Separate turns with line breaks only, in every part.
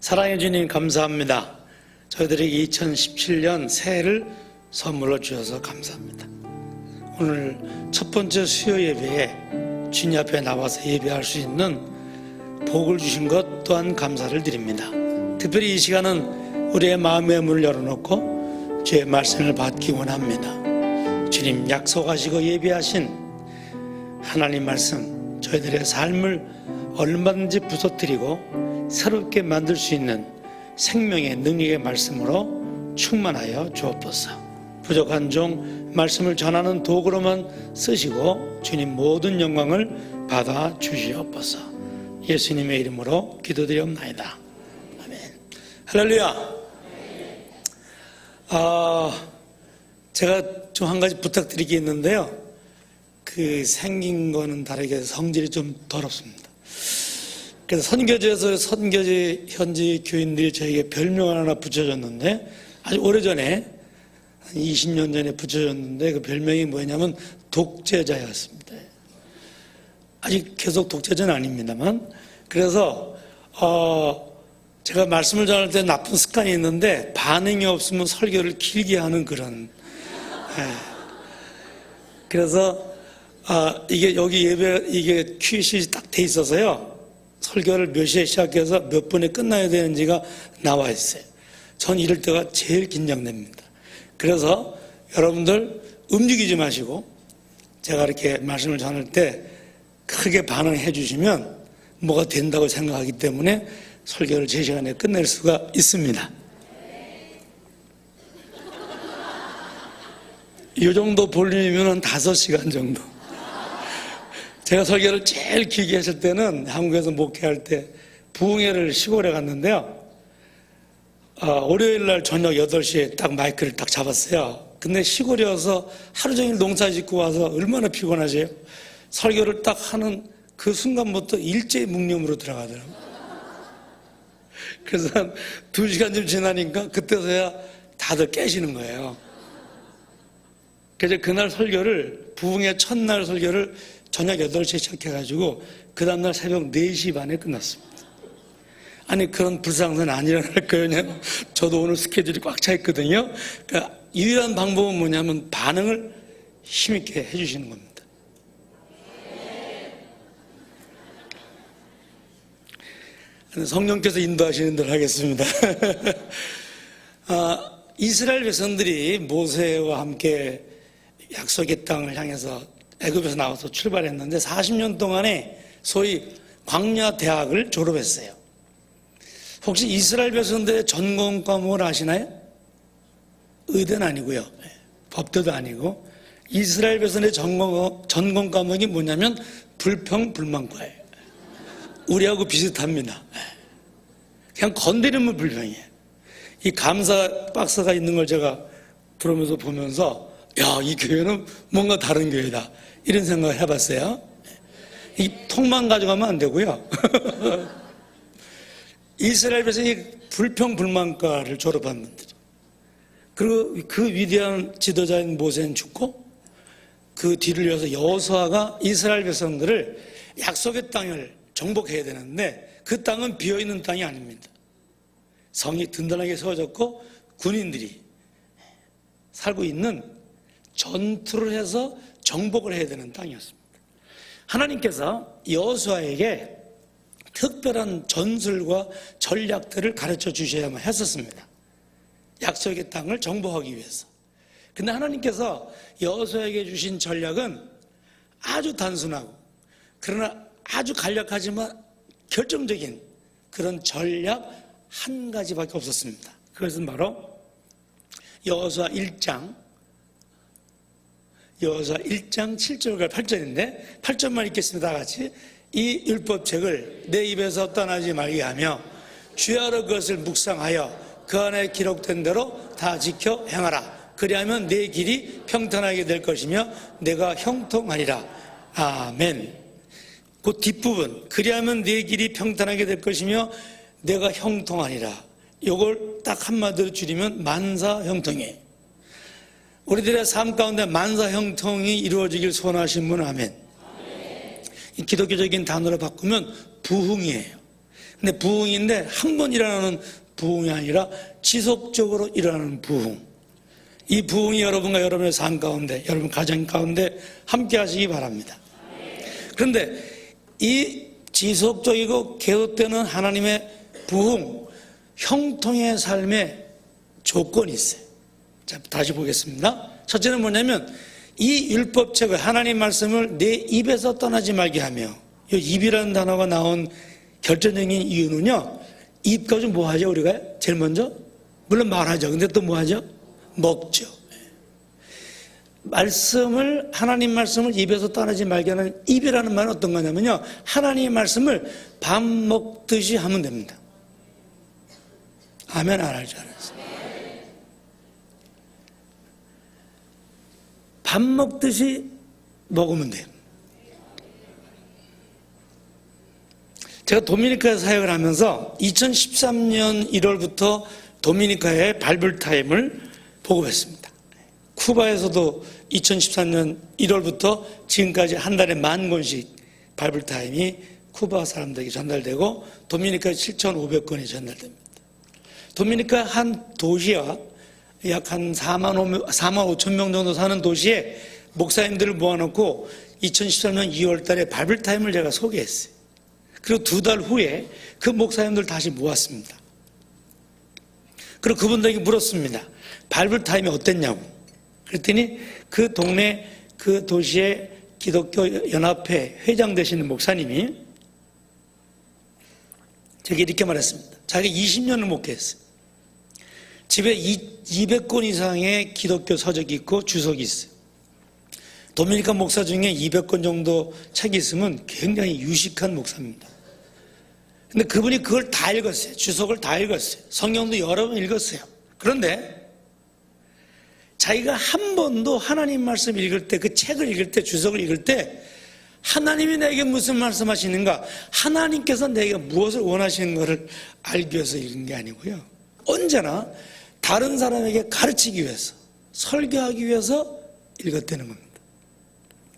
사랑해 주님 감사합니다. 저희들에게 2017년 새해를 선물로 주셔서 감사합니다. 오늘 첫 번째 수요 예배에 주님 앞에 나와서 예배할 수 있는 복을 주신 것 또한 감사를 드립니다. 특별히 이 시간은 우리의 마음의 문을 열어놓고 주의 말씀을 받기 원합니다. 주님 약속하시고 예비하신 하나님 말씀, 저희들의 삶을 얼마든지 부서뜨리고 새롭게 만들 수 있는 생명의 능력의 말씀으로 충만하여 주옵소서. 부족한 종 말씀을 전하는 도구로만 쓰시고 주님 모든 영광을 받아 주시옵소서. 예수님의 이름으로 기도드리옵나이다. 아멘. 할렐루야. 제가 좀 한 가지 부탁드릴 게 있는데요. 생긴 거는 다르게 성질이 좀 더럽습니다. 그래서 선교지에서 선교지 현지 교인들이 저에게 별명을 하나 붙여줬는데, 아주 오래전에, 한 20년 전에 붙여줬는데, 그 별명이 뭐냐면 독재자였습니다. 아직 계속 독재자는 아닙니다만, 그래서 제가 말씀을 전할 때 나쁜 습관이 있는데 반응이 없으면 설교를 길게 하는 그런, 그래서 이게 여기 예배 이게 큐시이 딱 돼 있어서요, 설교를 몇 시에 시작해서 몇 분에 끝나야 되는지가 나와 있어요. 전 이럴 때가 제일 긴장됩니다. 그래서 여러분들 움직이지 마시고 제가 이렇게 말씀을 전할 때 크게 반응해 주시면 뭐가 된다고 생각하기 때문에 설교를 제 시간에 끝낼 수가 있습니다. 이 정도 볼륨이면 한 5시간 정도. 제가 설교를 제일 길게 했을 때는 한국에서 목회할 때 부흥회를 시골에 갔는데요. 월요일 날 저녁 8시에 딱 마이크를 딱 잡았어요. 근데 시골이어서 하루 종일 농사 짓고 와서 얼마나 피곤하세요? 설교를 딱 하는 그 순간부터 일제히 묵념으로 들어가더라고요. 그래서 한 2시간쯤 지나니까 그때서야 다들 깨시는 거예요. 그래서 그날 설교를, 부흥회 첫날 설교를 저녁 8시에 시작해가지고 그 다음날 새벽 4시 반에 끝났습니다. 아니, 그런 불상사는 안 일어날 거예요. 왜냐면 저도 오늘 스케줄이 꽉 차 있거든요. 그러니까 유일한 방법은 뭐냐면 반응을 힘있게 해주시는 겁니다. 성령께서 인도하시는 대로 하겠습니다. 이스라엘 백성들이 모세와 함께 약속의 땅을 향해서 애굽에서 나와서 출발했는데 40년 동안에 소위 광야 대학을 졸업했어요. 혹시 이스라엘 백성들의 전공 과목을 아시나요? 의대는 아니고요, 법대도 아니고, 이스라엘 백성의 전공 과목이 뭐냐면 불평불만과예요. 우리하고 비슷합니다. 그냥 건드리면 불평이에요. 이 감사 박스가 있는 걸 제가 들으면서 보면서, 야, 이 교회는 뭔가 다른 교회다, 이런 생각을 해봤어요. 이 통만 가져가면 안 되고요. 이스라엘 백성이 불평불만과를 졸업한 분들, 그리고 그 위대한 지도자인 모세는 죽고 그 뒤를 이어서 여호수아가 이스라엘 백성들을 약속의 땅을 정복해야 되는데 그 땅은 비어있는 땅이 아닙니다. 성이 든든하게 세워졌고 군인들이 살고 있는, 전투를 해서 정복을 해야 되는 땅이었습니다. 하나님께서 여호수아에게 특별한 전술과 전략들을 가르쳐 주셔야만 했었습니다. 약속의 땅을 정복하기 위해서. 근데 하나님께서 여호수아에게 주신 전략은 아주 단순하고 그러나 아주 간략하지만 결정적인 그런 전략 한 가지밖에 없었습니다. 그것은 바로 여호수아 1장 7절과 8절인데 8절만 읽겠습니다. 다 같이. 이 율법책을 내 입에서 떠나지 말게 하며 주야로 그것을 묵상하여 그 안에 기록된 대로 다 지켜 행하라. 그리하면 내 길이 평탄하게 될 것이며 내가 형통하리라. 아멘. 그 뒷부분, 그리하면 내 길이 평탄하게 될 것이며 내가 형통하리라, 이걸 딱 한마디로 줄이면 만사형통이에요. 우리들의 삶 가운데 만사형통이 이루어지길 소원하신 분은 아멘. 이 기독교적인 단어로 바꾸면 부흥이에요. 근데 부흥인데 한 번 일어나는 부흥이 아니라 지속적으로 일어나는 부흥. 이 부흥이 여러분과 여러분의 삶 가운데, 여러분 가정 가운데 함께 하시기 바랍니다. 그런데 이 지속적이고 계속되는 하나님의 부흥, 형통의 삶의 조건이 있어요. 자, 다시 보겠습니다. 첫째는 뭐냐면 이 율법책을, 하나님 말씀을 내 입에서 떠나지 말게 하며, 이 입이라는 단어가 나온 결정적인 이유는요, 입 가지고 뭐 하죠, 우리가? 제일 먼저? 물론 말하죠. 근데 또 뭐 하죠? 먹죠. 말씀을, 하나님 말씀을 입에서 떠나지 말게 하는 입이라는 말은 어떤 거냐면요, 하나님의 말씀을 밥 먹듯이 하면 됩니다. 아멘 안 할 줄 알았어요. 밥 먹듯이 먹으면 돼요. 제가 도미니카에서 사역을 하면서 2013년 1월부터 도미니카의 바이블 타임을 보급했습니다. 쿠바에서도 2013년 1월부터 지금까지 한 달에 10,000권씩 바이블 타임이 쿠바 사람들에게 전달되고 도미니카에 7,500권이 전달됩니다. 도미니카 한 도시와 약 한 4만 5천 명 정도 사는 도시에 목사님들을 모아놓고 2013년 2월 달에 바이블 타임을 제가 소개했어요. 그리고 2달 후에 그 목사님들 다시 모았습니다. 그리고 그분들에게 물었습니다. 바이블 타임이 어땠냐고. 그랬더니 그 동네, 그 도시의 기독교 연합회 회장 되시는 목사님이 제게 이렇게 말했습니다. 자기가 20년을 목회했어요. 집에 200권 이상의 기독교 서적이 있고 주석이 있어요. 도미니카 목사 중에 200권 정도 책이 있으면 굉장히 유식한 목사입니다. 근데 그분이 그걸 다 읽었어요. 주석을 다 읽었어요. 성경도 여러 번 읽었어요. 그런데 자기가 한 번도 하나님 말씀 읽을 때, 그 책을 읽을 때, 주석을 읽을 때 하나님이 내게 무슨 말씀하시는가, 하나님께서 내게 무엇을 원하시는 것을 알기 위해서 읽은 게 아니고요, 언제나 다른 사람에게 가르치기 위해서, 설교하기 위해서 읽었다는 겁니다.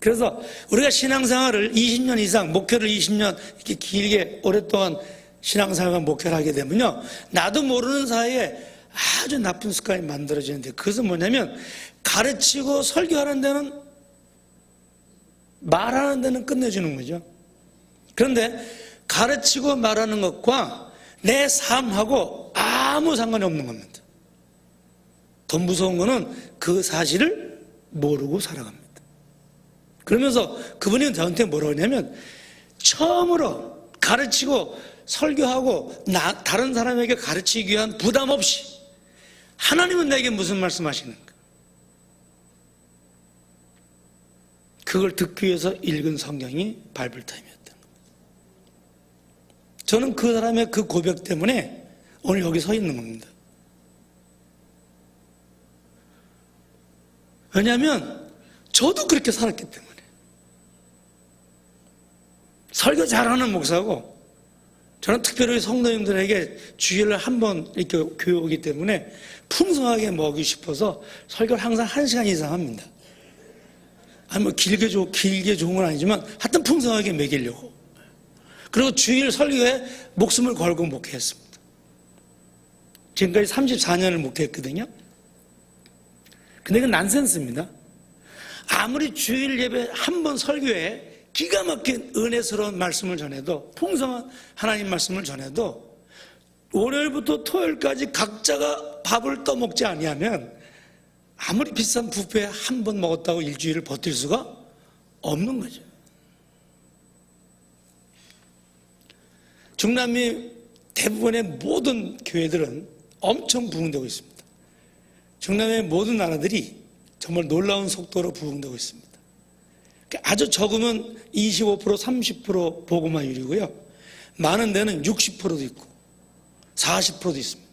그래서 우리가 신앙생활을 20년 이상, 목회를 20년 이렇게 길게 오랫동안 신앙생활과 목회를 하게 되면요, 나도 모르는 사이에 아주 나쁜 습관이 만들어지는데, 그것은 뭐냐면 가르치고 설교하는 데는, 말하는 데는 끝내주는 거죠. 그런데 가르치고 말하는 것과 내 삶하고 아무 상관이 없는 겁니다. 더 무서운 거는 그 사실을 모르고 살아갑니다. 그러면서 그분이 저한테 뭐라고 하냐면, 처음으로 가르치고 설교하고 다른 사람에게 가르치기 위한 부담 없이 하나님은 내게 무슨 말씀하시는가, 그걸 듣기 위해서 읽은 성경이 바이블 타임이었다는 겁니다. 저는 그 사람의 그 고백 때문에 오늘 여기 서 있는 겁니다. 왜냐하면 저도 그렇게 살았기 때문에. 설교 잘하는 목사고, 저는 특별히 성도님들에게 주일을 한 번 이렇게 교회 오기 때문에 풍성하게 먹이고 싶어서 설교를 항상 1시간 이상 합니다. 아니 뭐 길게 좋은 건 아니지만 하여튼 풍성하게 먹이려고. 그리고 주일 설교에 목숨을 걸고 목회했습니다. 지금까지 34년을 목회했거든요. 근데 이건 난센스입니다. 아무리 주일 예배 한 번 설교에 기가 막힌 은혜스러운 말씀을 전해도, 풍성한 하나님 말씀을 전해도 월요일부터 토요일까지 각자가 밥을 떠먹지 아니하면 아무리 비싼 뷔페 한 번 먹었다고 일주일을 버틸 수가 없는 거죠. 중남미 대부분의 모든 교회들은 엄청 부흥되고 있습니다. 중남미의 모든 나라들이 정말 놀라운 속도로 부흥되고 있습니다. 아주 적으면 25%, 30% 복음화율이고요, 많은 데는 60%도 있고 40%도 있습니다.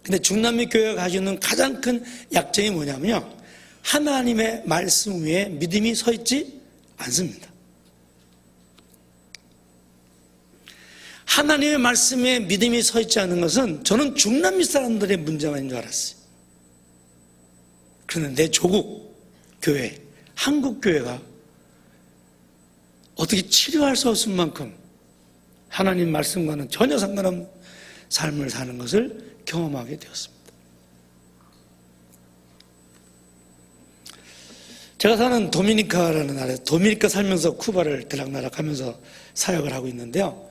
근데 중남미 교회가 가지고 있는 가장 큰 약점이 뭐냐면요, 하나님의 말씀 위에 믿음이 서 있지 않습니다. 하나님의 말씀에 믿음이 서 있지 않은 것은 저는 중남미 사람들의 문제가 있는 줄 알았어요. 그런데 내 조국 교회, 한국 교회가 어떻게 치료할 수 없을 만큼 하나님 말씀과는 전혀 상관없는 삶을 사는 것을 경험하게 되었습니다. 제가 사는 도미니카라는 나라에 도미니카 살면서 쿠바를 들락날락 하면서 사역을 하고 있는데요.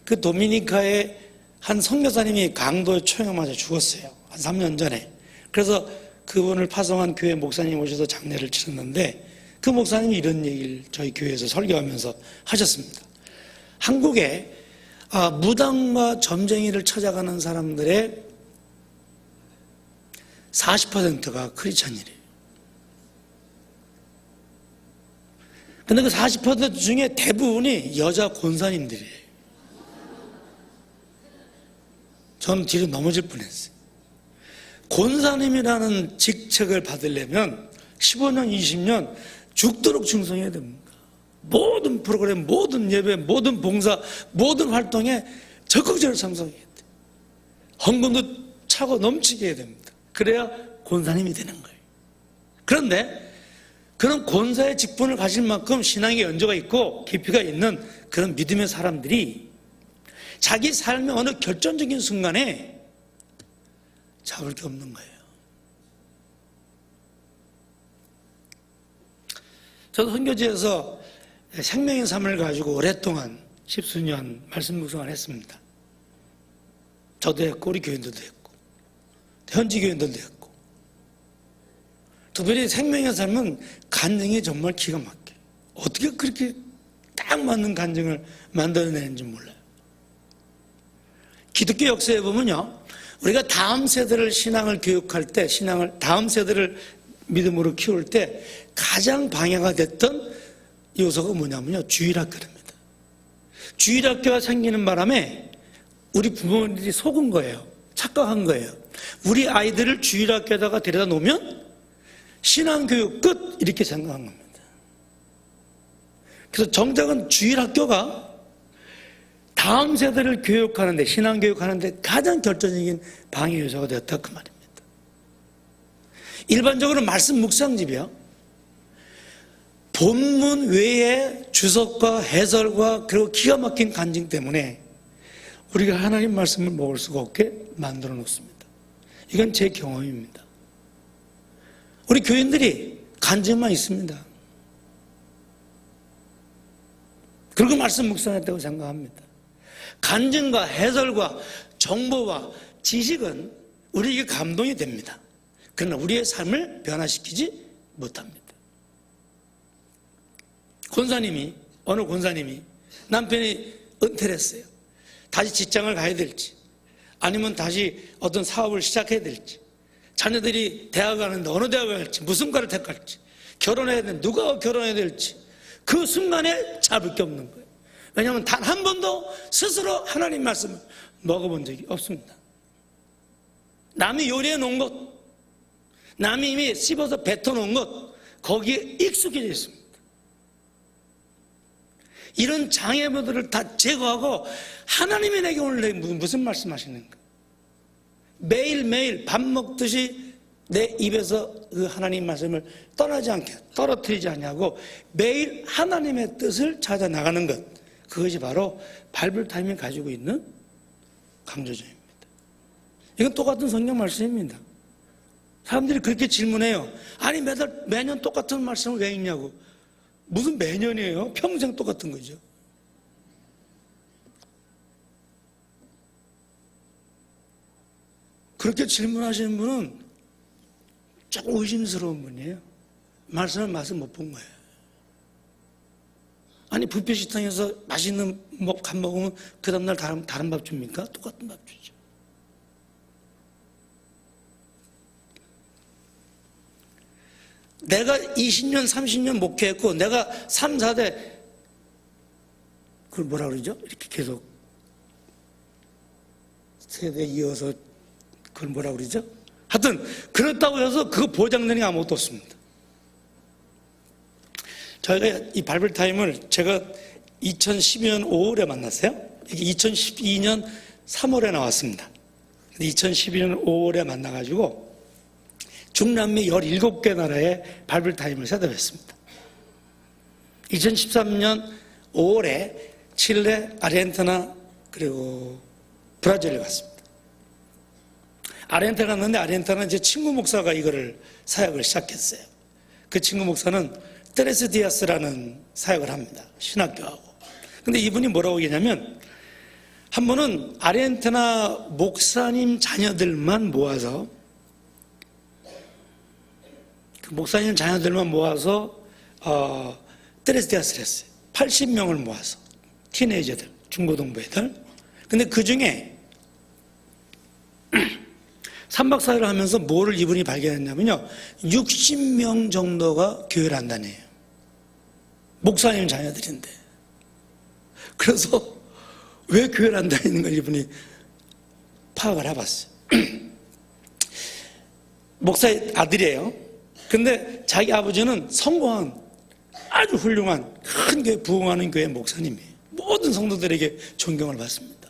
그 도미니카에 한 선교사님이 강도에 총에 맞아 죽었어요. 한 3년 전에. 그래서 그분을 파송한 교회 목사님 오셔서 장례를 치렀는데 그 목사님이 이런 얘기를 저희 교회에서 설교하면서 하셨습니다. 한국에 무당과 점쟁이를 찾아가는 사람들의 40%가 크리스찬이래요. 근데 그 40% 중에 대부분이 여자 권사님들이에요. 저는 뒤로 넘어질 뻔했어요. 권사님이라는 직책을 받으려면 15년, 20년 죽도록 충성해야 됩니다. 모든 프로그램, 모든 예배, 모든 봉사, 모든 활동에 적극적으로 참석해야 돼요. 헌금도 차고 넘치게 해야 됩니다. 그래야 권사님이 되는 거예요. 그런데 그런 권사의 직분을 가질 만큼 신앙의 연조가 있고 깊이가 있는 그런 믿음의 사람들이 자기 삶의 어느 결정적인 순간에 잡을 게 없는 거예요. 저도 선교지에서 생명의 삶을 가지고 오랫동안 십수년 말씀 묵상을 했습니다. 저도 했고 우리 교인들도 했고 현지 교인들도 했고 특별히 생명의 삶은 간증이 정말 기가 막혀요. 어떻게 그렇게 딱 맞는 간증을 만들어내는지 몰라요. 기독교 역사에 보면요, 우리가 다음 세대를 신앙을 교육할 때, 다음 세대를 믿음으로 키울 때 가장 방해가 됐던 요소가 뭐냐면요, 주일학교입니다. 주일학교가 생기는 바람에 우리 부모님들이 속은 거예요. 착각한 거예요. 우리 아이들을 주일학교에다가 데려다 놓으면 신앙교육 끝 이렇게 생각한 겁니다. 그래서 정작은 주일학교가 다음 세대를 교육하는데, 신앙교육하는데 가장 결정적인 방해 요소가 되었다 그 말입니다. 일반적으로 말씀 묵상집이요, 본문 외에 주석과 해설과 그리고 기가 막힌 간증 때문에 우리가 하나님 말씀을 먹을 수가 없게 만들어 놓습니다. 이건 제 경험입니다. 우리 교인들이 간증만 있습니다. 그리고 말씀 묵상했다고 생각합니다. 간증과 해설과 정보와 지식은 우리에게 감동이 됩니다. 그러나 우리의 삶을 변화시키지 못합니다. 어느 권사님이 남편이 은퇴를 했어요. 다시 직장을 가야 될지 아니면 다시 어떤 사업을 시작해야 될지, 자녀들이 대학 가는데 어느 대학을 갈지, 무슨 과를 택할지, 결혼해야 되는데 누가 결혼해야 될지 그 순간에 잡을 게 없는 거예요. 왜냐하면 단 한 번도 스스로 하나님 말씀을 먹어본 적이 없습니다. 남이 요리해 놓은 것, 남이 이미 씹어서 뱉어 놓은 것, 거기에 익숙해져 있습니다. 이런 장애물들을 다 제거하고 하나님이 내게 오늘 무슨 말씀하시는가? 매일매일 밥 먹듯이 내 입에서 그 하나님 말씀을 떠나지 않게, 떨어뜨리지 않냐고 매일 하나님의 뜻을 찾아 나가는 것, 그것이 바로 바이블타임이 가지고 있는 강조점입니다. 이건 똑같은 성경 말씀입니다. 사람들이 그렇게 질문해요. 아니 매년 똑같은 말씀을 왜 읽냐고. 무슨 매년이에요? 평생 똑같은 거죠. 그렇게 질문하시는 분은 조금 의심스러운 분이에요. 말씀을 맛을 못 본 거예요. 아니 뷔페 식당에서 맛있는 밥 먹으면 그 다음날 다른 밥 줍니까? 똑같은 밥 주죠. 내가 20년, 30년 목회했고 내가 3, 4대 그걸 뭐라 그러죠? 이렇게 계속 세대 이어서 그걸 뭐라 그러죠? 하여튼 그렇다고 해서 그거 보장되는 게 아무것도 없습니다. 저희가 이 바이블타임을 제가 2012년 5월에 만났어요. 이게 2012년 3월에 나왔습니다. 2012년 5월에 만나가지고 중남미 17개 나라의 바이블타임을 셋업했습니다. 2013년 5월에 칠레, 아르헨티나, 그리고 브라질에 갔습니다. 아르헨티나 갔는데 아르헨티나는 제 친구 목사가 이거를 사역을 시작했어요. 그 친구 목사는 테레스 디아스라는 사역을 합니다. 신학교하고. 근데 이분이 뭐라고 얘기냐면 한 번은 아르헨티나 목사님 자녀들만 모아서 그 목사님 자녀들만 모아서 테레스 디아스를 했어요. 80명을 모아서 티네이저들, 중고등부 애들. 근데 그 중에 3박 4일을 하면서 뭐를 이분이 발견했냐면요. 60명 정도가 교회를 안 다녀요. 목사님 자녀들인데. 그래서 왜 교회를 안 다니는 걸 이분이 파악을 해봤어요. 목사의 아들이에요. 근데 자기 아버지는 성공한 아주 훌륭한 큰 교회, 부흥하는 교회 목사님이에요. 모든 성도들에게 존경을 받습니다.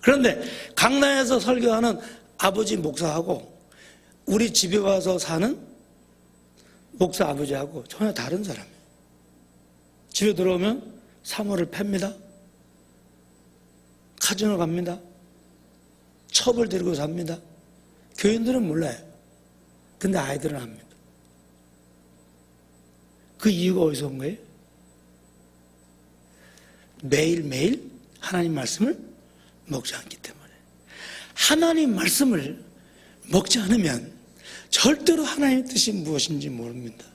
그런데 강남에서 설교하는 아버지 목사하고 우리 집에 와서 사는 목사 아버지하고 전혀 다른 사람이에요. 집에 들어오면 사모를 팹니다. 카지노 갑니다. 첩을 데리고 삽니다. 교인들은 몰라요. 근데 아이들은 압니다. 그 이유가 어디서 온 거예요? 매일매일 하나님 말씀을 먹지 않기 때문에. 하나님 말씀을 먹지 않으면 절대로 하나님의 뜻이 무엇인지 모릅니다.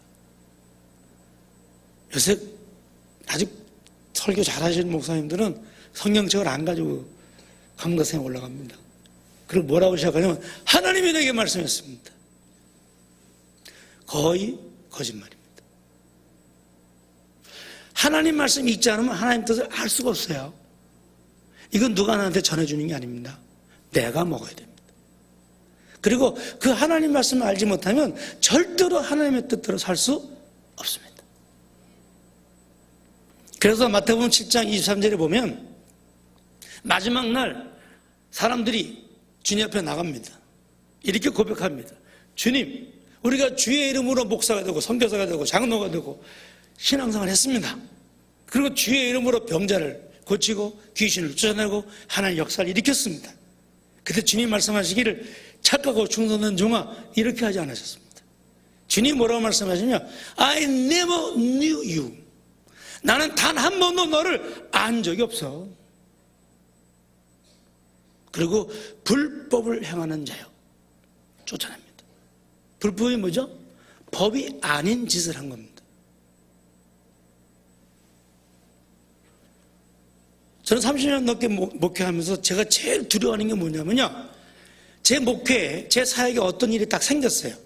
요새 아직 설교 잘하시는 목사님들은 성경책을 안 가지고 강다생에 올라갑니다. 그리고 뭐라고 시작하냐면 하나님이 내게 말씀했습니다. 거의 거짓말입니다. 하나님 말씀이 있지 않으면 하나님 뜻을 알 수가 없어요. 이건 누가 나한테 전해주는 게 아닙니다. 내가 먹어야 됩니다. 그리고 그 하나님 말씀을 알지 못하면 절대로 하나님의 뜻대로 살 수 없습니다. 그래서 마태복음 7장 23절에 보면 마지막 날 사람들이 주님 앞에 나갑니다. 이렇게 고백합니다. 주님, 우리가 주의 이름으로 목사가 되고 선교사가 되고 장로가 되고 신앙생활을 했습니다. 그리고 주의 이름으로 병자를 고치고 귀신을 쫓아내고 하나님의 역사를 일으켰습니다. 그때 주님 말씀하시기를 착하고 충성된 종아 이렇게 하지 않으셨습니다. 주님 뭐라고 말씀하시냐? I never knew you. 나는 단 한 번도 너를 안 적이 없어. 그리고 불법을 행하는 자요. 쫓아냅니다. 불법이 뭐죠? 법이 아닌 짓을 한 겁니다. 저는 30년 넘게 목회하면서 제가 제일 두려워하는 게 뭐냐면요. 제 목회에, 제 사역에 어떤 일이 딱 생겼어요.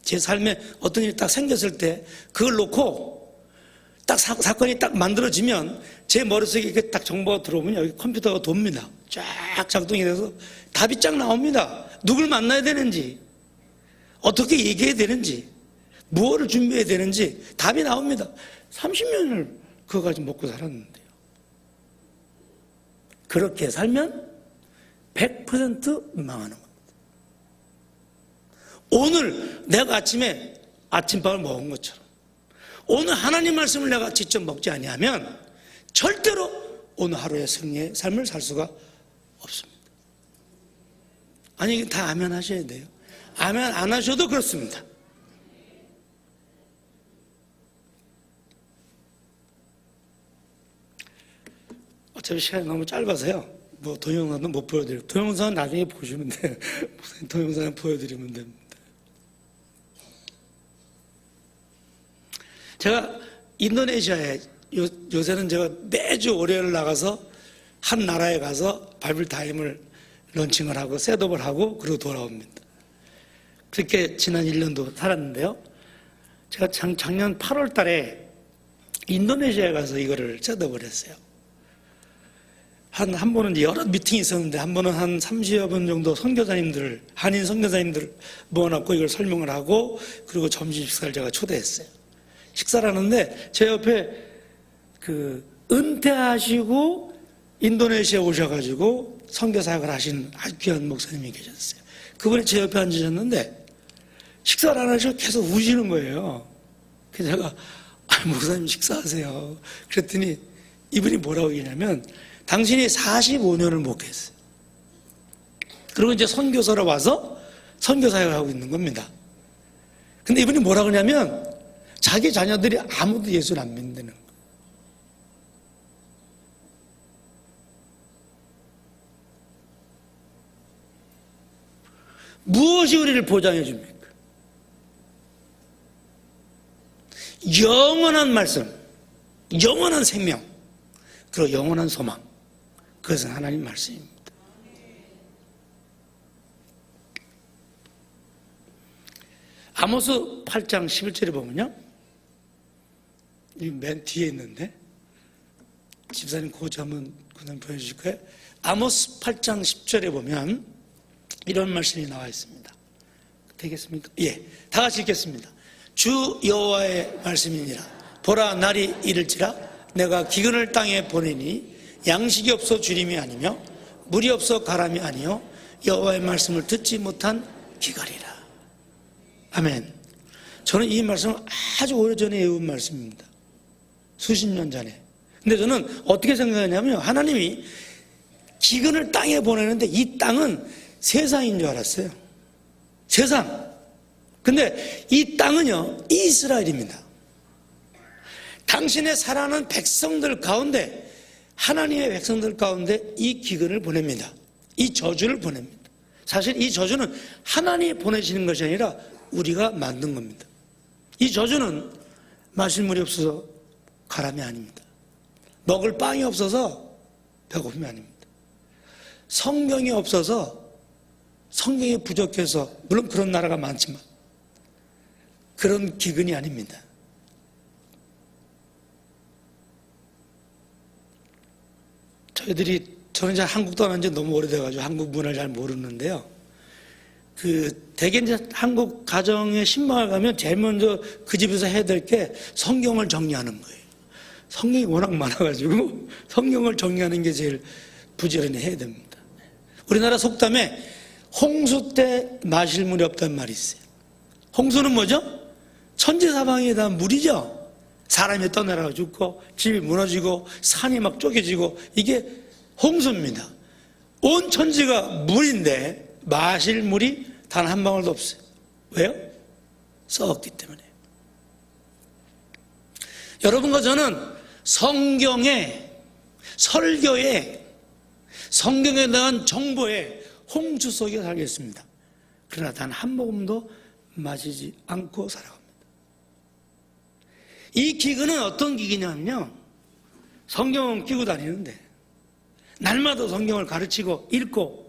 제 삶에 어떤 일이 딱 생겼을 때 그걸 놓고 딱 사건이 딱 만들어지면 제 머릿속에 이렇게 딱 정보가 들어오면 여기 컴퓨터가 돕니다. 쫙 작동이 돼서 답이 쫙 나옵니다. 누굴 만나야 되는지, 어떻게 얘기해야 되는지, 무엇을 준비해야 되는지 답이 나옵니다. 30년을 그거 가지고 먹고 살았는데요. 그렇게 살면 100% 망하는 겁니다. 오늘 내가 아침에 아침밥을 먹은 것처럼 오늘 하나님 말씀을 내가 직접 먹지 아니하면 절대로 오늘 하루의 승리의 삶을 살 수가 없습니다. 아니 다 아멘 하셔야 돼요. 아멘 안 하셔도 그렇습니다. 어차피 시간이 너무 짧아서요. 뭐 동영상도 못 보여드려요. 동영상은 나중에 보시면 돼요. 동영상은 보여드리면 됩니다. 제가 인도네시아에 요새는 제가 매주 월요일 나가서 한 나라에 가서 바이블 타임을 런칭을 하고 셋업을 하고 그리고 돌아옵니다. 그렇게 지난 1년도 살았는데요. 제가 작년 8월 달에 인도네시아에 가서 이거를 셋업을 했어요. 한 번은 여러 미팅이 있었는데 한 번은 한 30여 분 정도 선교사님들, 한인 선교사님들 모아놓고 이걸 설명을 하고 그리고 점심 식사를 제가 초대했어요. 식사를 하는데 제 옆에 그 은퇴하시고 인도네시아에 오셔가지고 선교사역을 하신 아주 귀한 목사님이 계셨어요. 그분이 제 옆에 앉으셨는데 식사를 안 하시고 계속 우시는 거예요. 그래서 제가 목사님 식사하세요. 그랬더니 이분이 뭐라고 얘기냐면 당신이 45년을 목회했어요. 그리고 이제 선교사로 와서 선교사역을 하고 있는 겁니다. 근데 이분이 뭐라 그러냐면 자기 자녀들이 아무도 예수를 안 믿는 거예요. 무엇이 우리를 보장해 줍니까? 영원한 말씀, 영원한 생명, 그리고 영원한 소망. 그것은 하나님 말씀입니다. 아모스 8장 11절에 보면요, 맨 뒤에 있는데 집사님 그거 한번 그냥 보여주실 거예요? 아모스 8장 10절에 보면 이런 말씀이 나와 있습니다. 되겠습니까? 예, 다 같이 읽겠습니다. 주 여호와의 말씀이니라. 보라, 날이 이를지라 내가 기근을 땅에 보내니 양식이 없어 주림이 아니며 물이 없어 가람이 아니요 여호와의 말씀을 듣지 못한 기갈이라. 아멘. 저는 이 말씀을 아주 오래전에 외운 말씀입니다. 수십 년 전에. 근데 저는 어떻게 생각하냐면 하나님이 기근을 땅에 보내는데 이 땅은 세상인 줄 알았어요. 세상. 근데 이 땅은요, 이스라엘입니다. 당신의 사랑하는 백성들 가운데, 하나님의 백성들 가운데 이 기근을 보냅니다. 이 저주를 보냅니다. 사실 이 저주는 하나님이 보내시는 것이 아니라 우리가 만든 겁니다. 이 저주는 마실 물이 없어서 가람이 아닙니다. 먹을 빵이 없어서 배고픔이 아닙니다. 성경이 없어서, 성경이 부족해서, 물론 그런 나라가 많지만 그런 기근이 아닙니다. 저는 이제 한국 떠난 지 너무 오래돼가지고 한국 문화를 잘 모르는데요. 대개 이제 한국 가정의 신방을 가면 제일 먼저 그 집에서 해야 될 게 성경을 정리하는 거예요. 성경이 워낙 많아가지고 성경을 정리하는 게 제일 부지런히 해야 됩니다. 우리나라 속담에 홍수 때 마실 물이 없다는 말이 있어요. 홍수는 뭐죠? 천지사방에 다 물이죠. 사람이 떠내려가 죽고 집이 무너지고 산이 막 쪼개지고 이게 홍수입니다. 온 천지가 물인데 마실 물이 단 한 방울도 없어요. 왜요? 썩었기 때문에. 여러분과 저는 성경에, 설교에, 성경에 대한 정보에 홍수 속에 살겠습니다. 그러나 단 한 모금도 마시지 않고 살아갑니다. 이 기근은 어떤 기근이냐면요, 성경은 끼고 다니는데 날마다 성경을 가르치고 읽고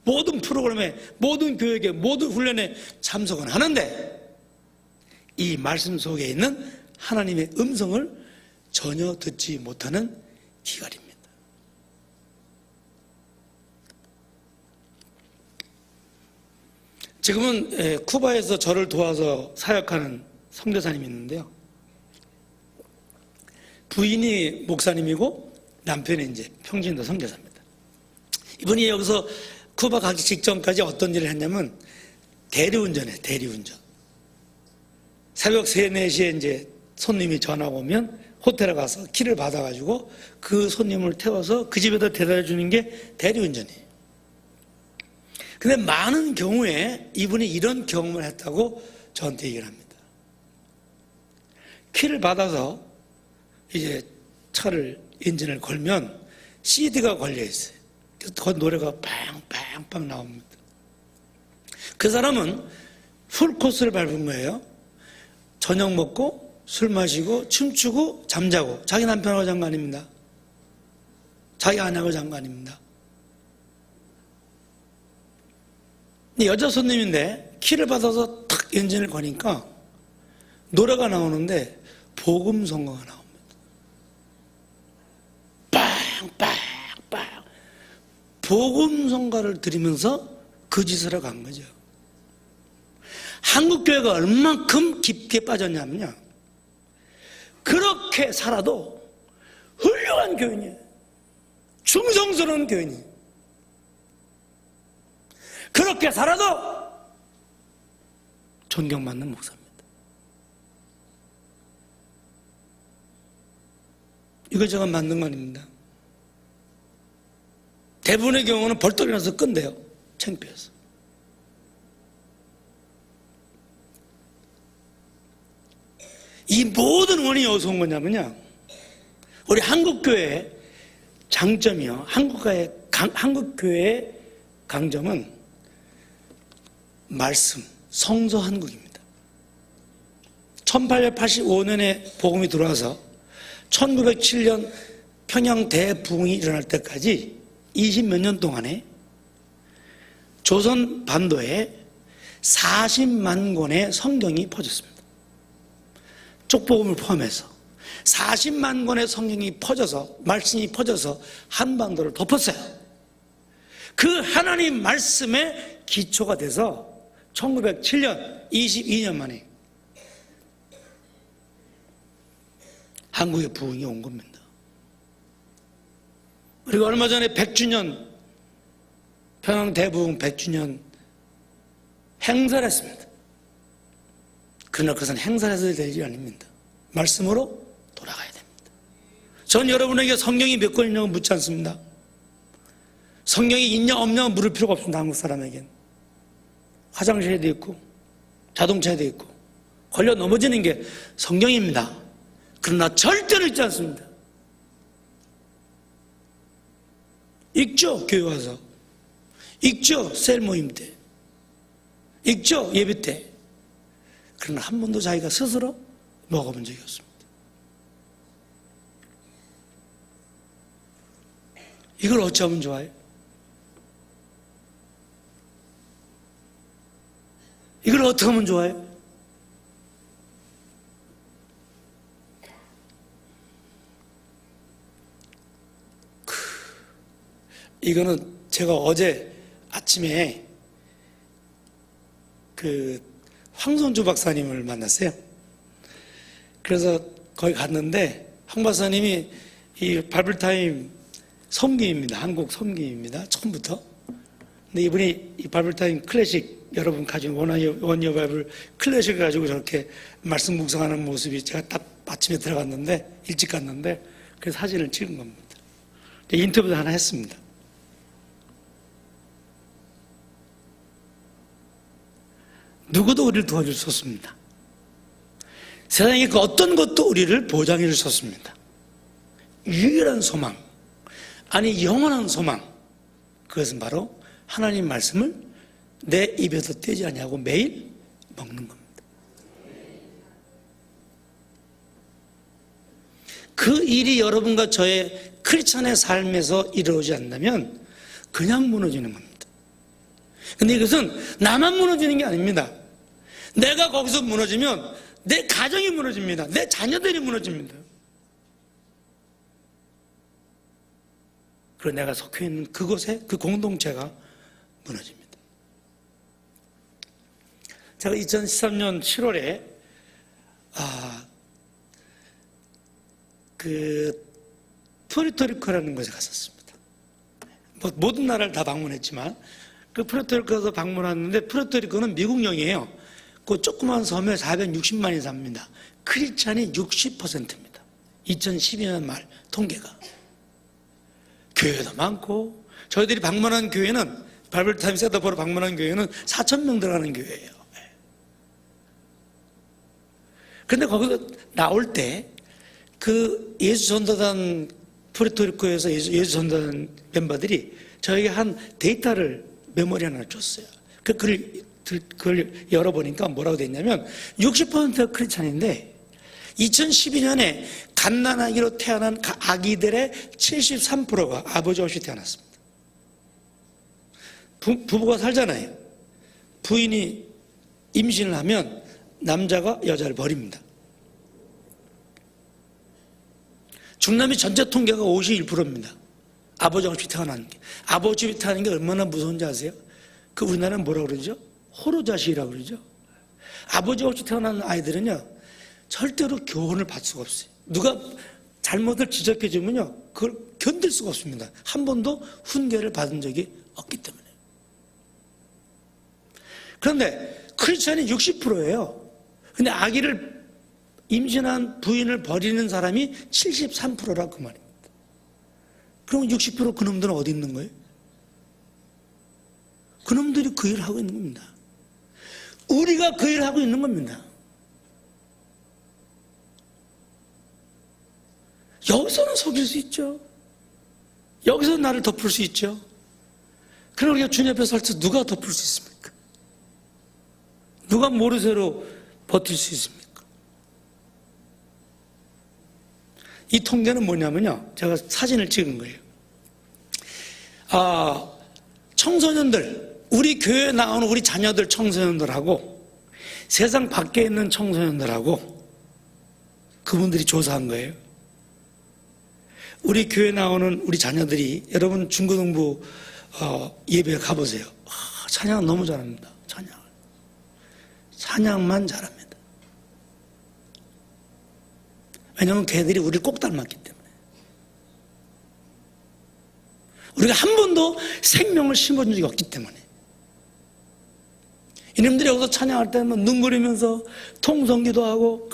모든 프로그램에, 모든 교육에, 모든 훈련에 참석은 하는데 이 말씀 속에 있는 하나님의 음성을 전혀 듣지 못하는 기갈입니다. 지금은 쿠바에서 저를 도와서 사역하는 선교사님이 있는데요. 부인이 목사님이고 남편이 이제 평신도 선교사입니다. 이분이 여기서 쿠바 가기 직전까지 어떤 일을 했냐면 대리운전이에요. 대리운전. 새벽 3, 4시에 이제 손님이 전화가 오면 호텔에 가서 키를 받아가지고 그 손님을 태워서 그 집에다 데려다 주는 게 대리운전이에요. 근데 많은 경우에 이분이 이런 경험을 했다고 저한테 얘기를 합니다. 키를 받아서 이제 차를, 엔진을 걸면 CD가 걸려있어요. 그래서 그 노래가 빵빵빵 나옵니다. 그 사람은 풀코스를 밟은 거예요. 저녁 먹고 술 마시고 춤추고 잠자고, 자기 남편하고 잔 거 아닙니다. 자기 아내하고 잔 거 아닙니다. 여자 손님인데 키를 받아서 탁 엔진을 거니까 노래가 나오는데 복음성가가 나옵니다. 빵빵빵 복음성가를 들으면서 그 짓을 하고 간 거죠. 한국교회가 얼만큼 깊게 빠졌냐면요, 그렇게 살아도 훌륭한 교인이에요. 충성스러운 교인이에요. 그렇게 살아도 존경받는 목사입니다. 이거 제가 만든 거 아닙니다. 대부분의 경우는 벌떡 일어나서 끈대요. 창피해서. 이 모든 원인이 어디서 온 거냐면요, 우리 한국교회의 장점이요, 한국교회의 강점은 말씀, 성서 한국입니다. 1885년에 복음이 들어와서 1907년 평양 대부흥이 일어날 때까지 20몇 년 동안에 조선 반도에 40만 권의 성경이 퍼졌습니다. 쪽복음을 포함해서 40만 권의 성경이 퍼져서, 말씀이 퍼져서 한반도를 덮었어요. 그 하나님 말씀의 기초가 돼서 1907년 22년 만에 한국의 부흥이 온 겁니다. 그리고 얼마 전에 100주년, 평양 대부흥 100주년 행사를 했습니다. 그러나 그것은 행사를 해서 될 일이 아닙니다. 말씀으로 돌아가야 됩니다. 전 여러분에게 성경이 몇 권 있냐고 묻지 않습니다. 성경이 있냐 없냐 물을 필요가 없습니다. 한국 사람에겐. 화장실에도 있고 자동차에도 있고 걸려 넘어지는 게 성경입니다. 그러나 절대로 있지 않습니다. 읽죠, 교회 와서. 읽죠, 셀 모임 때. 읽죠, 예배 때. 그러나 한 번도 자기가 스스로 먹어본 적이 없습니다. 이걸 어찌하면 좋아요? 이걸 어떻게 하면 좋아요? 이거는 제가 어제 아침에 황선주 박사님을 만났어요. 그래서 거기 갔는데 황 박사님이 이 바이블타임 섬기입니다. 한국 섬기입니다. 처음부터. 근데 이분이 이 바이블타임 클래식, 여러분 가지고 원이어 바이블 클래식을 가지고 저렇게 말씀 묵상하는 모습이, 제가 딱 아침에 들어갔는데, 일찍 갔는데 그래서 사진을 찍은 겁니다. 인터뷰도 하나 했습니다. 누구도 우리를 도와줄 수 없습니다. 세상에 그 어떤 것도 우리를 보장해 줄 수 없습니다. 유일한 소망, 아니 영원한 소망, 그것은 바로 하나님 말씀을 내 입에서 떼지 아니하고 매일 먹는 겁니다. 그 일이 여러분과 저의 크리스천의 삶에서 이루어지지 않는다면 그냥 무너지는 겁니다. 근데 이것은 나만 무너지는 게 아닙니다. 내가 거기서 무너지면 내 가정이 무너집니다. 내 자녀들이 무너집니다. 그리고 내가 속해 있는 그곳에, 그 공동체가 무너집니다. 제가 2013년 7월에 푸에르토리코라는 곳에 갔었습니다. 모든 나라를 다 방문했지만 그 푸에르토리코에서 방문했는데, 푸에르토리코는 미국령이에요. 그 조그만 섬에 460만이 삽니다. 크리스찬이 60%입니다. 2012년 말 통계가. 교회도 많고, 저희들이 방문한 교회는, 바이블타임 셋업으로 방문한 교회는 4,000명 들어가는 교회예요. 그런데 거기서 나올 때 그 예수 전도단, 푸에르토리코에서 예수 전도단 멤버들이 저에게 한 데이터를, 메모리 하나 줬어요. 그걸 열어보니까 뭐라고 돼 있냐면 60%가 크리스찬인데 2012년에 갓난아기로 태어난 아기들의 73%가 아버지 없이 태어났습니다. 부부가 살잖아요. 부인이 임신을 하면 남자가 여자를 버립니다. 중남미 전체 통계가 51%입니다. 아버지 없이 태어나는 게. 아버지 없이 태어나는 게 얼마나 무서운지 아세요? 그 우리나라는 뭐라고 그러죠? 호로자식이라고 그러죠. 아버지 없이 태어난 아이들은요, 절대로 교훈을 받을 수가 없어요. 누가 잘못을 지적해 주면요, 그걸 견딜 수가 없습니다. 한 번도 훈계를 받은 적이 없기 때문에. 그런데 크리스천이 60%예요. 근데 아기를, 임신한 부인을 버리는 사람이 73%라고 그 말입니다. 그럼 60% 그놈들은 어디 있는 거예요? 그놈들이 그 일을 하고 있는 겁니다. 우리가 그 일을 하고 있는 겁니다. 여기서는 속일 수 있죠. 여기서 나를 덮을 수 있죠. 그럼 우리가 주님 앞에 설 때 누가 덮을 수 있습니까? 누가 모르쇠로 버틸 수 있습니까? 이 통계는 뭐냐면요, 제가 사진을 찍은 거예요. 청소년들, 우리 교회에 나오는 우리 자녀들 청소년들하고 세상 밖에 있는 청소년들하고 그분들이 조사한 거예요. 우리 교회에 나오는 우리 자녀들이, 여러분 중고등부 예배에 가보세요. 찬양 너무 잘합니다. 찬양만 잘합니다. 왜냐하면 걔들이 우리를 꼭 닮았기 때문에. 우리가 한 번도 생명을 심어준 적이 없기 때문에. 이놈들이 여기서 찬양할 때는 눈 그리면서 통성기도 하고.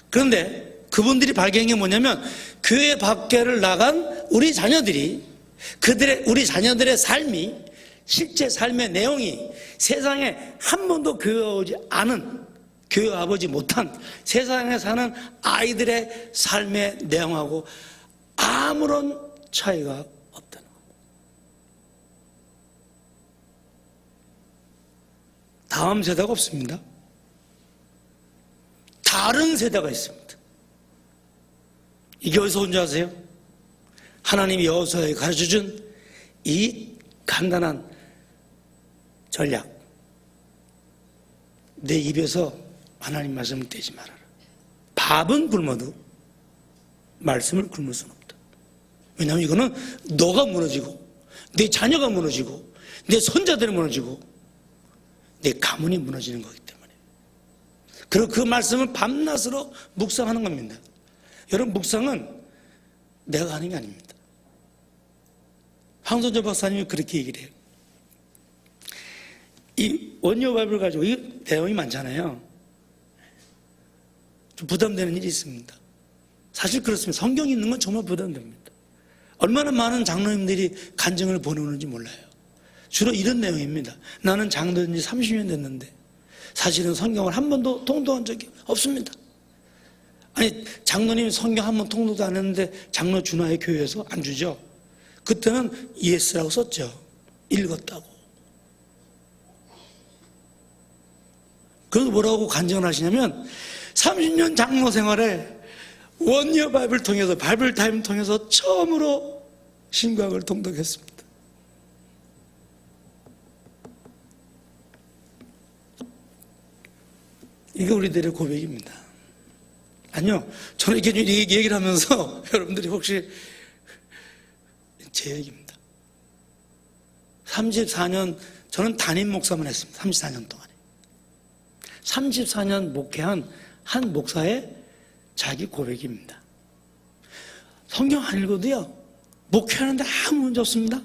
그런데 그분들이 발견한 게 뭐냐면, 교회 밖에를 나간 우리 자녀들이, 우리 자녀들의 삶이, 실제 삶의 내용이 세상에 한 번도 교회 오지 않은, 교회 와보지 못한 세상에 사는 아이들의 삶의 내용하고 아무런 차이가 없다는 겁니다. 다음 세대가 없습니다. 다른 세대가 있습니다. 이게 어디서 온 줄 아세요? 하나님이 여호수아에게 가르쳐준 이 간단한 전략. 내 입에서 하나님 말씀을 떼지 말아라. 밥은 굶어도 말씀을 굶을 수는 없다. 왜냐하면 이거는 너가 무너지고, 내 자녀가 무너지고, 내 손자들이 무너지고, 내 가문이 무너지는 거기 때문에. 그리고 그 말씀을 밤낮으로 묵상하는 겁니다. 여러분, 묵상은 내가 하는 게 아닙니다. 황선조 박사님이 그렇게 얘기를 해요. 이 원요 바이블 가지고 이 내용이 많잖아요. 좀 부담되는 일이 있습니다. 사실 그렇습니다. 성경이 있는 건 정말 부담됩니다. 얼마나 많은 장로님들이 간증을 보내오는지 몰라요. 주로 이런 내용입니다. 나는 장로된 지 30년 됐는데 사실은 성경을 한 번도 통독한 적이 없습니다. 아니, 장로님이 성경 한 번 통독도 안 했는데 장로 준하의 교회에서 안 주죠. 그때는 예스라고 썼죠. 읽었다고. 그래서 뭐라고 간증을 하시냐면, 30년 장로 생활에 원리어 바이블 통해서, 바이블 타임 통해서 처음으로 신구약을 통독했습니다. 이게 우리들의 고백입니다. 아니요, 저는 이렇게 얘기를 하면서 여러분들이 혹시 제 얘기입니다. 34년, 저는 담임 목사만 했습니다. 34년 동안에. 34년 목회한 한 목사의 자기 고백입니다. 성경 안 읽어도요, 목회하는데 아무 문제 없습니다.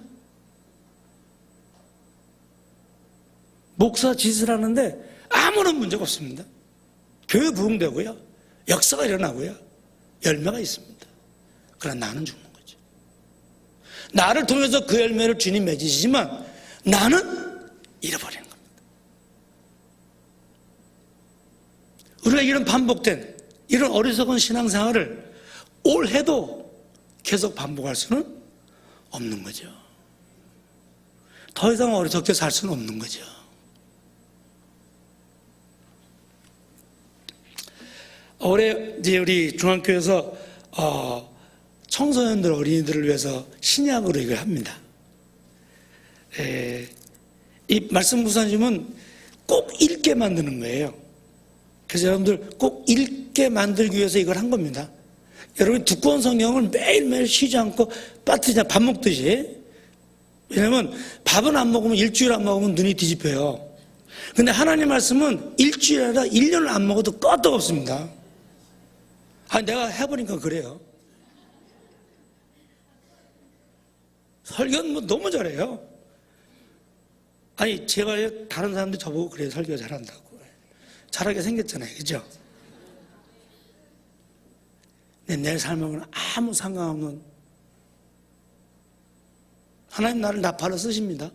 목사 짓을 하는데 아무런 문제가 없습니다. 교회 부흥되고요, 역사가 일어나고요, 열매가 있습니다. 그러나 나는 죽는 거죠. 나를 통해서 그 열매를 주님 맺으시지만 나는 잃어버리는 겁니다. 우리가 이런 반복된, 이런 어리석은 신앙생활을 올해도 계속 반복할 수는 없는 거죠. 더 이상 어리석게 살 수는 없는 거죠. 올해 이제 우리 중앙교회에서 청소년들, 어린이들을 위해서 신약으로 이걸 합니다. 이 말씀 구사님은 꼭 읽게 만드는 거예요. 그래서 여러분들 꼭 읽게 만들기 위해서 이걸 한 겁니다. 여러분 두꺼운 성경을 매일매일 쉬지 않고 빠뜨리자, 밥 먹듯이. 왜냐면 밥은 안 먹으면, 일주일 안 먹으면 눈이 뒤집혀요. 근데 하나님 말씀은 일주일 아니라 1년을 안 먹어도 끄떡없습니다. 아니, 내가 해보니까 그래요. 설교는 뭐 너무 잘해요. 아니, 제가 다른 사람들 저보고 그래요. 설교 잘한다고. 잘하게 생겼잖아요. 그죠? 근데 내 삶하고는 아무 상관없는, 하나님 나를 나팔로 쓰십니다.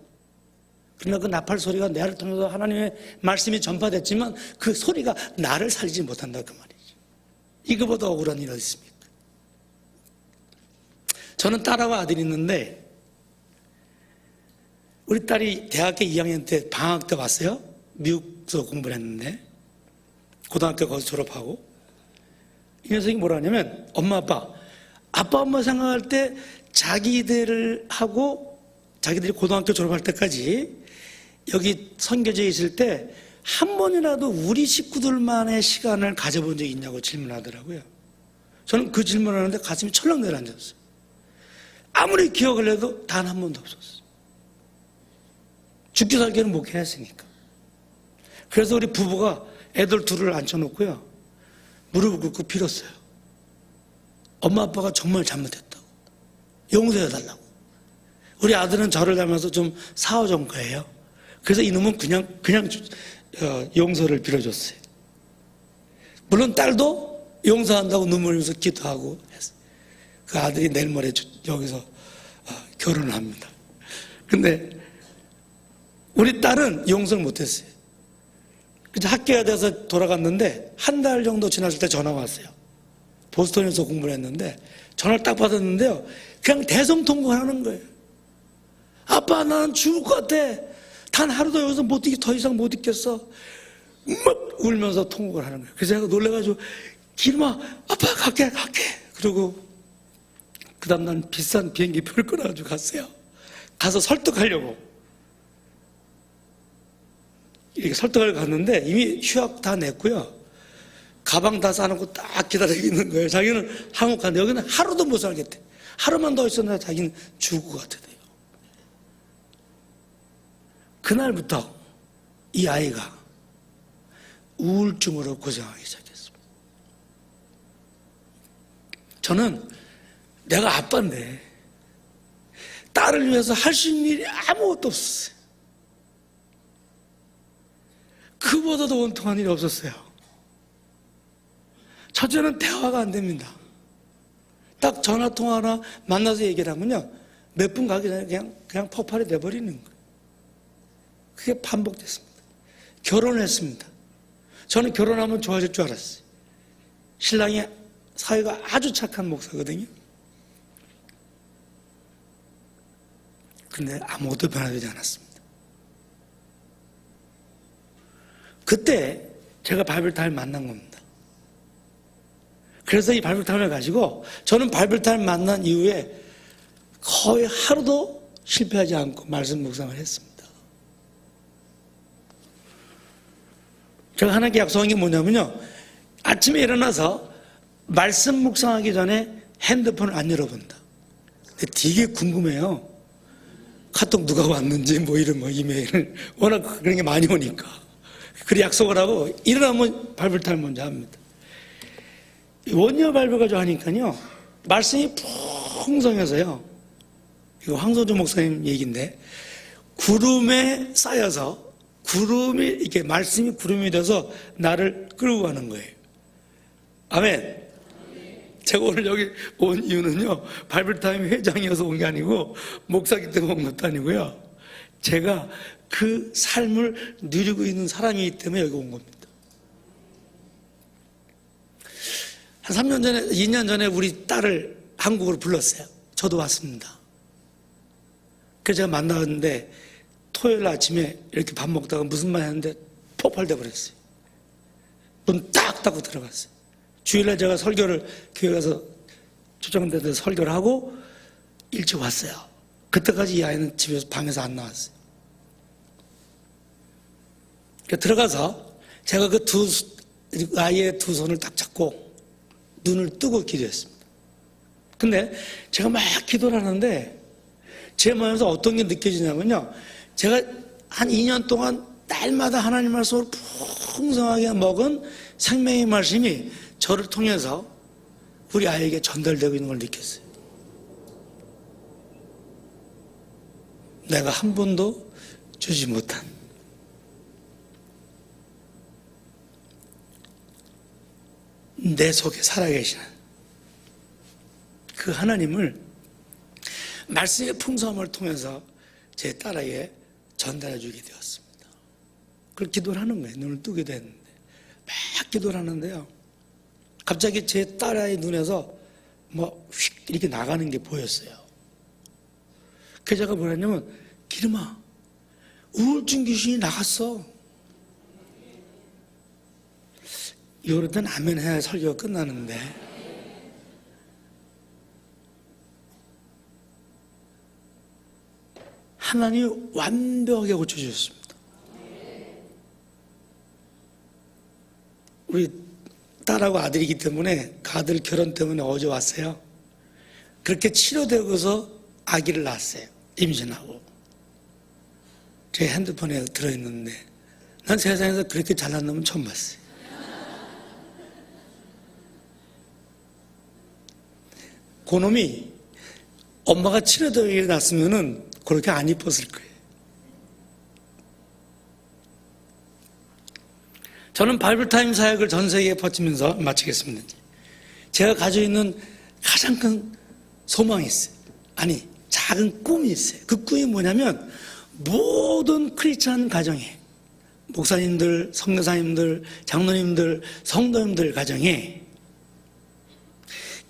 그러나 그 나팔 소리가 나를 통해서 하나님의 말씀이 전파됐지만 그 소리가 나를 살리지 못한다 그 말이죠. 이거보다 억울한 일이 어디 있습니까? 저는 딸하고 아들이 있는데 우리 딸이 대학교 2학년 때 방학 때 왔어요. 미국에서 공부를 했는데 고등학교 거기서 졸업하고 이 녀석이 뭐라 하냐면 엄마 엄마 생각할 때 자기들이 고등학교 졸업할 때까지 여기 선교지에 있을 때 한 번이라도 우리 식구들만의 시간을 가져본 적이 있냐고 질문하더라고요. 저는 그 질문을 하는데 가슴이 철렁 내려앉았어요. 아무리 기억을 해도 단 한 번도 없었어요. 죽기 살기는 목회했으니까. 그래서 우리 부부가 애들 둘을 앉혀놓고요. 무릎을 꿇고 빌었어요. 엄마 아빠가 정말 잘못했다고. 용서해달라고. 우리 아들은 저를 닮아서 좀 사오정 거예요. 그래서 이놈은 그냥 용서를 빌어줬어요. 물론 딸도 용서한다고 눈물 흘리면서 기도하고 했어요. 그 아들이 내일 모레 여기서 결혼을 합니다. 근데 우리 딸은 용서를 못했어요. 그래서 학교에 대해서 돌아갔는데 한 달 정도 지났을 때 전화가 왔어요. 보스턴에서 공부를 했는데 전화를 딱 받았는데요. 그냥 대성통곡을 하는 거예요. 아빠 나는 죽을 것 같아. 단 하루도 여기서 더 이상 못 있겠어. 막 울면서 통곡을 하는 거예요. 그래서 제가 놀래가지고 기름아 아빠 갈게. 그리고 그 다음날 비싼 비행기표를 끊어가지고 갔어요. 가서 설득하려고. 이렇게 설득을 갔는데 이미 휴학 다 냈고요. 가방 다 싸놓고 딱 기다리고 있는 거예요. 자기는 한국 가는데 여기는 하루도 못 살겠대. 하루만 더 있었는데 자기는 죽을 것 같대요. 그날부터 이 아이가 우울증으로 고생하기 시작했습니다. 저는 내가 아빠인데 딸을 위해서 할 수 있는 일이 아무것도 없었어요. 그보다도 원통한 일이 없었어요. 첫째는 대화가 안 됩니다. 딱 전화통화나 만나서 얘기를 하면요. 몇 분 가기 전에 그냥 폭발이 돼버리는 거예요. 그게 반복됐습니다. 결혼했습니다. 저는 결혼하면 좋아질 줄 알았어요. 신랑이 사회가 아주 착한 목사거든요. 그런데 아무것도 변화되지 않았습니다. 그때 제가 바이블타임을 만난 겁니다. 그래서 이 바이블타임을 가지고 저는 바이블타임 만난 이후에 거의 하루도 실패하지 않고 말씀 묵상을 했습니다. 제가 하나님께 약속한 게 뭐냐면요. 아침에 일어나서 말씀 묵상하기 전에 핸드폰을 안 열어본다. 근데 되게 궁금해요. 카톡 누가 왔는지 이런 이메일 워낙 그런 게 많이 오니까. 그래 약속을 하고 일어나면 바이블타임 먼저 합니다. 원어 바이블 가지고 하니까요. 말씀이 풍성해서요. 이거 황소주 목사님 얘기인데 구름에 쌓여서 구름이 이렇게 말씀이 구름이 돼서 나를 끌고 가는 거예요. 아멘. 제가 오늘 여기 온 이유는요. 바이블타임 회장이어서 온 게 아니고 목사기 때문에 온 것도 아니고요. 제가 그 삶을 누리고 있는 사람이기 때문에 여기 온 겁니다. 한 3년 전에, 2년 전에 우리 딸을 한국으로 불렀어요. 저도 왔습니다. 그래서 제가 만나는데 토요일 아침에 이렇게 밥 먹다가 무슨 말 했는데 폭발돼 버렸어요. 문 딱 닫고 들어갔어요. 주일날 제가 설교를 교회 가서 초청된 데서 설교를 하고 일찍 왔어요. 그때까지 이 아이는 집에서 방에서 안 나왔어요. 들어가서 제가 그 아이의 두 손을 딱 잡고 눈을 뜨고 기도했습니다. 근데 제가 막 기도를 하는데 제 마음에서 어떤 게 느껴지냐면요. 제가 한 2년 동안 날마다 하나님 말씀을 풍성하게 먹은 생명의 말씀이 저를 통해서 우리 아이에게 전달되고 있는 걸 느꼈어요. 내가 한 번도 주지 못한 내 속에 살아계시는 그 하나님을 말씀의 풍성함을 통해서 제 딸에게 전달해 주게 되었습니다. 그걸 기도를 하는 거예요. 눈을 뜨게 됐는데 막 기도를 하는데요, 갑자기 제 딸아이 눈에서 뭐 휙 이렇게 나가는 게 보였어요. 그래서 제가 뭐랬냐면, 기름아, 우울증 귀신이 나갔어. 이럴 땐 아멘 해야 설교가 끝나는데, 하나님이 완벽하게 고쳐주셨습니다. 우리 딸하고 아들이기 때문에 그 아들 결혼 때문에 어제 왔어요. 그렇게 치료되고서 아기를 낳았어요. 임신하고. 제 핸드폰에 들어있는데, 난 세상에서 그렇게 잘난 놈은 처음 봤어요. 그놈이 엄마가 치료되게 낳았으면은 그렇게 안 이뻤을 거예요. 저는 바이블타임 사역을 전 세계에 퍼지면서 마치겠습니다. 제가 가지고 있는 가장 큰 소망이 있어요. 아니, 작은 꿈이 있어요. 그 꿈이 뭐냐면, 모든 크리스찬 가정에, 목사님들, 선교사님들, 장로님들, 성도님들 가정에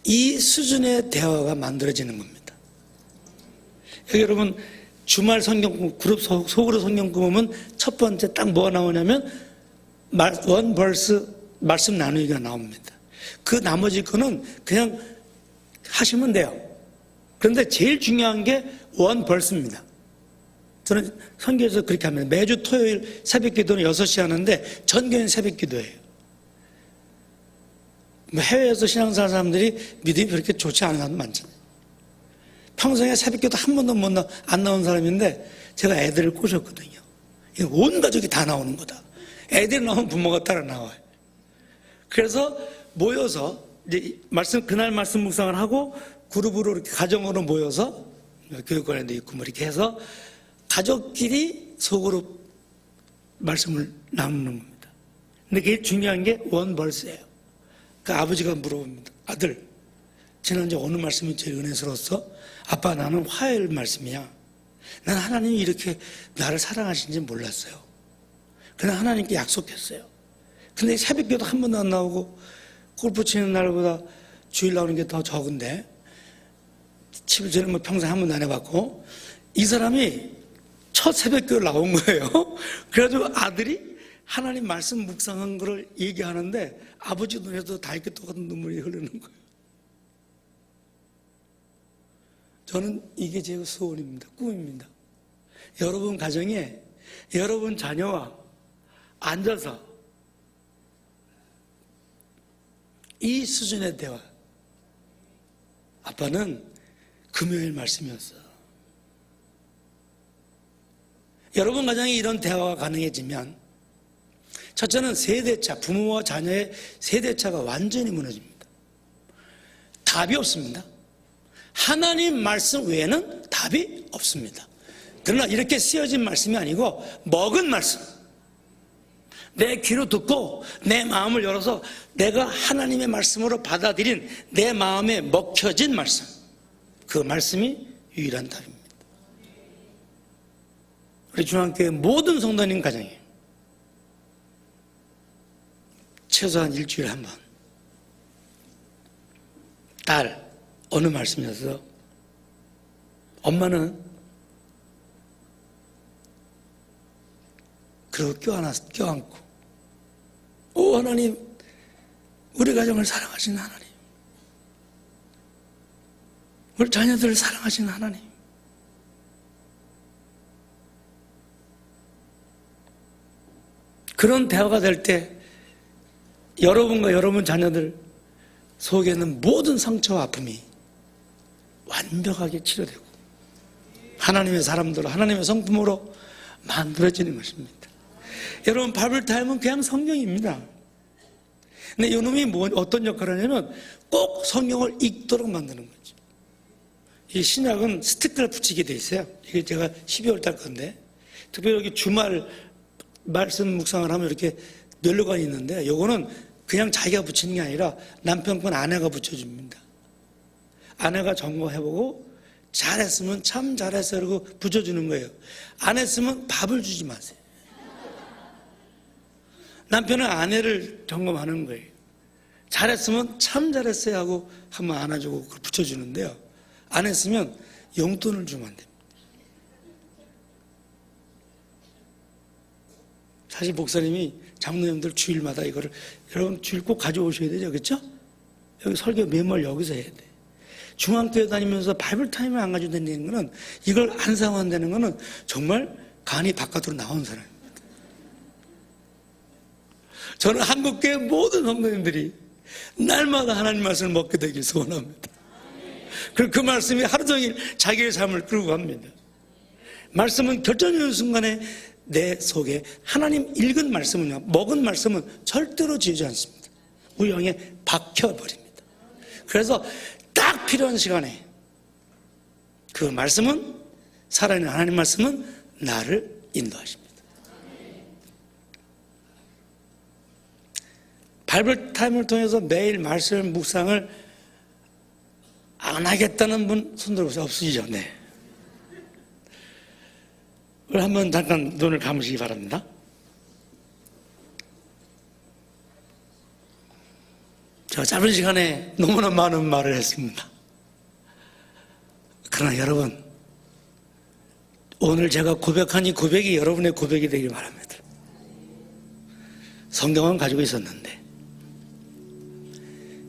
이 수준의 대화가 만들어지는 겁니다. 여기 여러분, 주말 성경 그룹 속으로 성경 보면 첫 번째 딱 뭐가 나오냐면 원 벌스 말씀 나누기가 나옵니다. 그 나머지 거는 그냥 하시면 돼요. 그런데 제일 중요한 게 원 벌스입니다. 저는 선교에서 그렇게 합니다. 매주 토요일 새벽 기도는 6시 하는데 전교회는 새벽 기도예요. 해외에서 신앙생활 사람들이 믿음이 그렇게 좋지 않은 사람도 많잖아요. 평생에 새벽 기도 한 번도 안 나온 사람인데 제가 애들을 꼬셨거든요. 온 가족이 다 나오는 거다. 애들이 나오면 부모가 따라 나와요. 그래서 모여서 이제 그날 말씀 묵상을 하고 그룹으로 이렇게 가정으로 모여서 교육관에도 있고 뭐 이렇게 해서 가족끼리 속으로 말씀을 나누는 겁니다. 근데 그게 중요한 게 원 벌스예요. 그 아버지가 물어봅니다. 아들, 지난주에 어느 말씀이 제일 은혜스러웠어? 아빠, 나는 화요일 말씀이야. 난 하나님이 이렇게 나를 사랑하신지 몰랐어요. 그냥 하나님께 약속했어요. 근데 새벽기도 한 번도 안 나오고 골프 치는 날보다 주일 나오는 게 더 적은데 7일째는 뭐 평생 한 번도 안 해봤고 이 사람이 첫 새벽기도를 나온 거예요. 그래가지고 아들이 하나님 말씀 묵상한 거를 얘기하는데 아버지 눈에도 다 이렇게 똑같은 눈물이 흐르는 거예요. 저는 이게 제 소원입니다. 꿈입니다. 여러분 가정에 여러분 자녀와 앉아서 이 수준의 대화. 아빠는 금요일 말씀이었어. 여러분 가정에 이런 대화가 가능해지면 첫째는 세대차, 부모와 자녀의 세대차가 완전히 무너집니다. 답이 없습니다. 하나님 말씀 외에는 답이 없습니다. 그러나 이렇게 쓰여진 말씀이 아니고 먹은 말씀, 내 귀로 듣고 내 마음을 열어서 내가 하나님의 말씀으로 받아들인 내 마음에 먹혀진 말씀, 그 말씀이 유일한 답입니다. 우리 중앙교회 모든 성도님 가정에 최소한 일주일에 한 번, 딸 어느 말씀이었어? 엄마는 그리고 껴안고 오 하나님, 우리 가정을 사랑하시는 하나님, 우리 자녀들을 사랑하시는 하나님, 그런 대화가 될 때 여러분과 여러분 자녀들 속에 있는 모든 상처와 아픔이 완벽하게 치료되고 하나님의 사람들로 하나님의 성품으로 만들어지는 것입니다. 여러분, 바이블타임은 그냥 성경입니다. 근데 이놈이 어떤 역할을 하냐면 꼭 성경을 읽도록 만드는 거죠. 이 신약은 스티커를 붙이게 돼 있어요. 이게 제가 12월 달 건데 특별히 여기 주말 말씀 묵상을 하면 이렇게 멸류관이 있는데 요거는 그냥 자기가 붙이는 게 아니라 남편분 아내가 붙여줍니다. 아내가 점검해보고 잘했으면 참 잘했어 그러고 붙여주는 거예요. 안 했으면 밥을 주지 마세요. 남편은 아내를 점검하는 거예요. 잘했으면 참 잘했어요 하고 한번 안아주고 그걸 붙여주는데요. 안 했으면 용돈을 주면 안 됩니다. 사실 목사님이 장로님들 주일마다 이거를 여러분 주일 꼭 가져오셔야 되죠. 그렇죠? 여기 설교 매몰 여기서 해야 돼. 중앙교회 다니면서 바이블 타임을 안 가지고 다니는 거는 이걸 안 사용한다는 거는 정말 간이 바깥으로 나온 사람입니다. 저는 한국교회 모든 성도님들이 날마다 하나님 말씀을 먹게 되길 소원합니다. 그리고 그 말씀이 하루 종일 자기의 삶을 끌고 갑니다. 말씀은 결정적인 순간에 내 속에 하나님 읽은 말씀은요, 먹은 말씀은 절대로 지우지 않습니다. 우영에 박혀버립니다. 그래서 딱 필요한 시간에 그 말씀은, 살아있는 하나님 말씀은 나를 인도하십니다. 바이블 타임을 통해서 매일 말씀 묵상을 안 하겠다는 분 손들어보세요. 없으시죠? 네. 그걸 한번 잠깐 눈을 감으시기 바랍니다. 제가 짧은 시간에 너무나 많은 말을 했습니다. 그러나 여러분, 오늘 제가 고백한 이 고백이 여러분의 고백이 되길 바랍니다. 성경은 가지고 있었는데,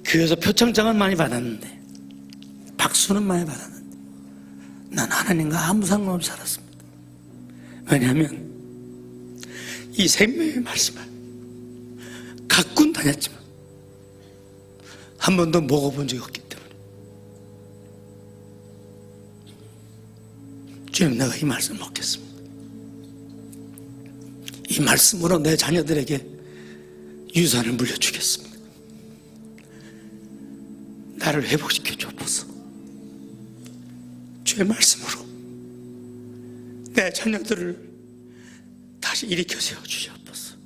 교회에서 표창장은 많이 받았는데, 박수는 많이 받았는데, 난 하나님과 아무 상관없이 살았습니다. 왜냐하면 이 생명의 말씀을 갖고는 다녔지만 한 번도 먹어본 적이 없기 때문에, 주님, 내가 이 말씀을 먹겠습니다. 이 말씀으로 내 자녀들에게 유산을 물려주겠습니다. 나를 회복시켜 주옵소서. 주의 말씀으로 내 자녀들을 다시 일으켜 세워주시옵소서.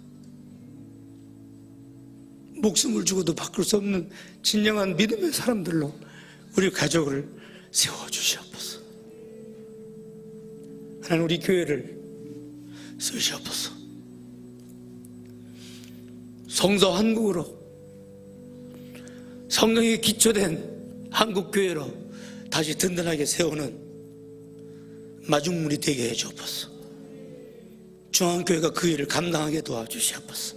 목숨을 주고도 바꿀 수 없는 진정한 믿음의 사람들로 우리 가족을 세워주시옵소서. 하나님, 우리 교회를 쓰시옵소서. 성서 한국으로, 성령이 기초된 한국교회로 다시 든든하게 세우는 마중물이 되게 해주옵소서. 중앙교회가 그 일을 감당하게 도와주시옵소서.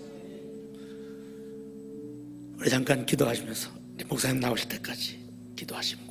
우리 잠깐 기도하시면서 목사님 나오실 때까지 기도하십니다.